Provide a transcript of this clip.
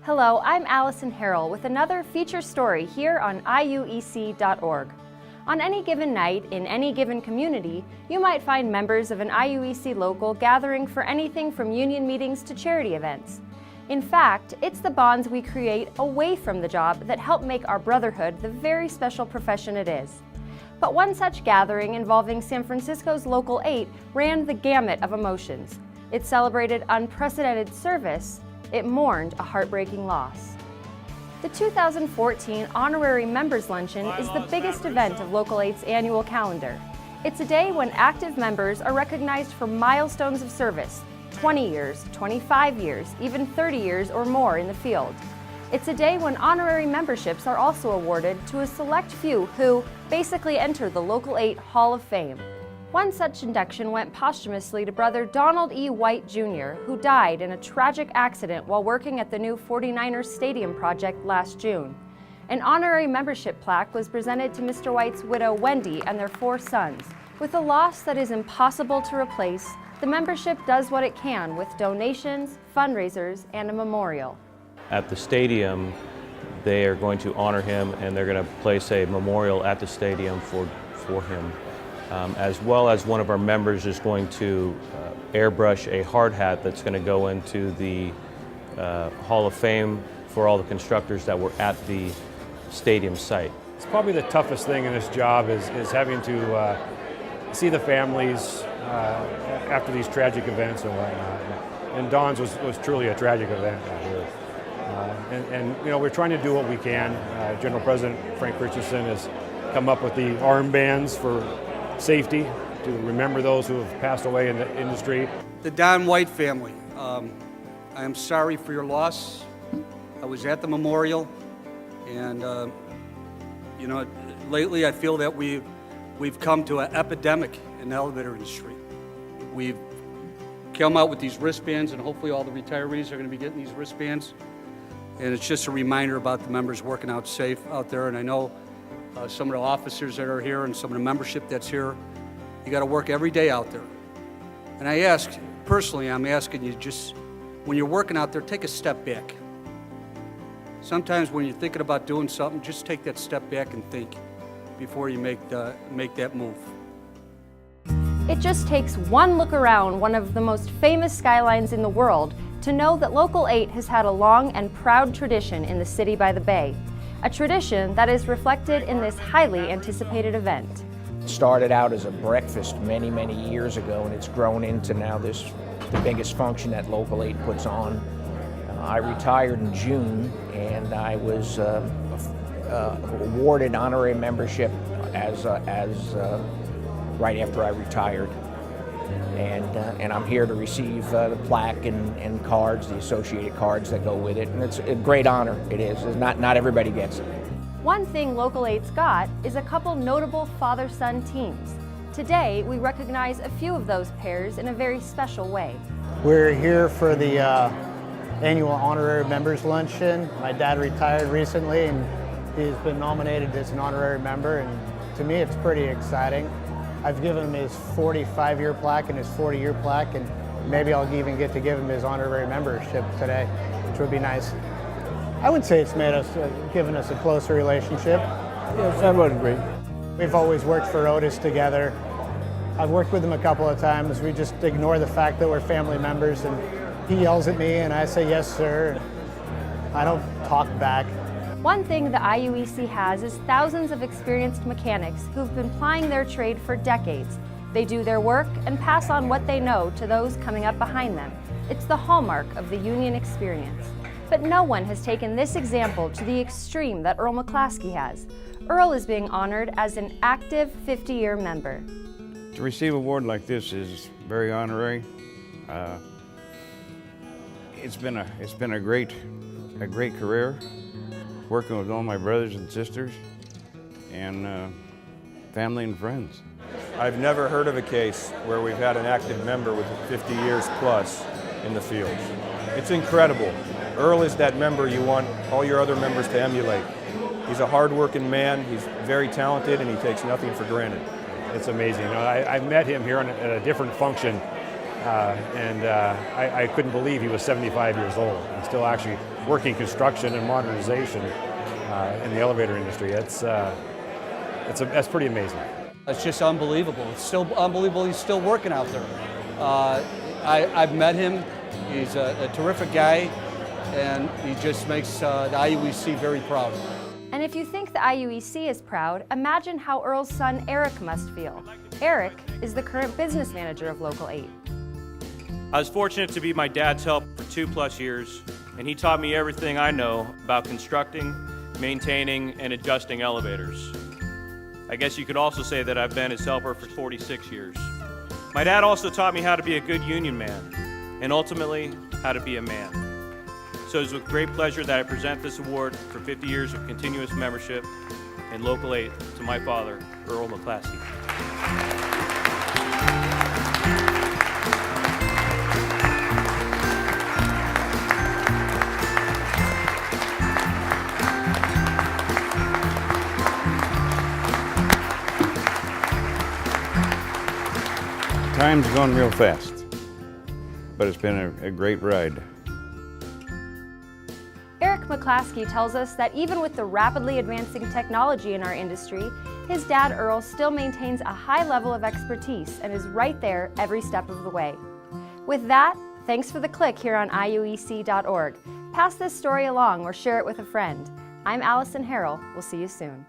Hello, I'm Allison Harrell with another feature story here on IUEC.org. On any given night, in any given community, you might find members of an IUEC local gathering for anything from union meetings to charity events. In fact, it's the bonds we create away from the job that help make our brotherhood the very special profession it is. But one such gathering involving San Francisco's Local 8 ran the gamut of emotions. It celebrated unprecedented service. It mourned a heartbreaking loss. The 2014 Honorary Members Luncheon is the biggest event of Local 8's annual calendar. It's a day when active members are recognized for milestones of service, 20 years, 25 years, even 30 years or more in the field. It's a day when honorary memberships are also awarded to a select few who basically enter the Local 8 Hall of Fame. One such induction went posthumously to Brother Donald E. White, Jr., who died in a tragic accident while working at the new 49ers Stadium project last June. An honorary membership plaque was presented to Mr. White's widow, Wendy, and their 4 sons. With a loss that is impossible to replace, the membership does what it can with donations, fundraisers, and a memorial. At the stadium, they are going to honor him, and they're going to place a memorial at the stadium for him. As well as one of our members is going to airbrush a hard hat that's going to go into the Hall of Fame for all the constructors that were at the stadium site. It's probably the toughest thing in this job is having to see the families after these tragic events and whatnot. And Don's was truly a tragic event out here. And you know, we're trying to do what we can. General President Frank Richardson has come up with the armbands for safety to remember those who have passed away in the industry. The Don White family, I am sorry for your loss. I was at the memorial, and you know, lately I feel that we've come to an epidemic in the elevator industry. We've come out with these wristbands, and hopefully all the retirees are going to be getting these wristbands. And it's just a reminder about the members working out safe out there. And I know some of the officers that are here and some of the membership that's here, you got to work every day out there. And I ask, personally, I'm asking you, just when you're working out there, take a step back. Sometimes when you're thinking about doing something, just take that step back and think before you make that move. It just takes one look around one of the most famous skylines in the world to know that Local 8 has had a long and proud tradition in the city by the bay. A tradition that is reflected in this highly anticipated event. It started out as a breakfast many, many years ago, and it's grown into now the biggest function that Local 8 puts on. I retired in June, and I was awarded honorary membership as right after I retired. And I'm here to receive the plaque and cards, the associated cards that go with it. And it's a great honor, it is. Not everybody gets it. One thing Local 8's got is a couple notable father-son teams. Today, we recognize a few of those pairs in a very special way. We're here for the annual Honorary Members Luncheon. My dad retired recently, and he's been nominated as an honorary member, and to me it's pretty exciting. I've given him his 45-year plaque and his 40-year plaque, and maybe I'll even get to give him his honorary membership today, which would be nice. I would say it's given us a closer relationship. Yes, I would agree. We've always worked for Otis together. I've worked with him a couple of times. We just ignore the fact that we're family members, and he yells at me and I say, "Yes, sir." And I don't talk back. One thing the IUEC has is thousands of experienced mechanics who've been plying their trade for decades. They do their work and pass on what they know to those coming up behind them. It's the hallmark of the union experience. But no one has taken this example to the extreme that Earl McClaskey has. Earl is being honored as an active 50-year member. To receive an award like this is very honorary. It's been a great career, working with all my brothers and sisters and family and friends. I've never heard of a case where we've had an active member with 50 years plus in the field. It's incredible. Earl is that member you want all your other members to emulate. He's a hard-working man, he's very talented, and he takes nothing for granted. It's amazing. You know, I met him here at a different function I couldn't believe he was 75 years old and still actually working construction and modernization in the elevator industry. That's pretty amazing. It's just unbelievable. It's still unbelievable he's still working out there. I've met him. He's a terrific guy, and he just makes the IUEC very proud. And if you think the IUEC is proud, imagine how Earl's son Eric must feel. Eric is the current business manager of Local 8. I was fortunate to be my dad's help for 2+ years, and he taught me everything I know about constructing, maintaining, and adjusting elevators. I guess you could also say that I've been his helper for 46 years. My dad also taught me how to be a good union man, and ultimately, how to be a man. So it's with great pleasure that I present this award for 50 years of continuous membership in Local 8 to my father, Earl McClaskey. Time's gone real fast, but it's been a great ride. Eric McClaskey tells us that even with the rapidly advancing technology in our industry, his dad Earl still maintains a high level of expertise and is right there every step of the way. With that, thanks for the click here on IUEC.org. Pass this story along or share it with a friend. I'm Allison Harrell. We'll see you soon.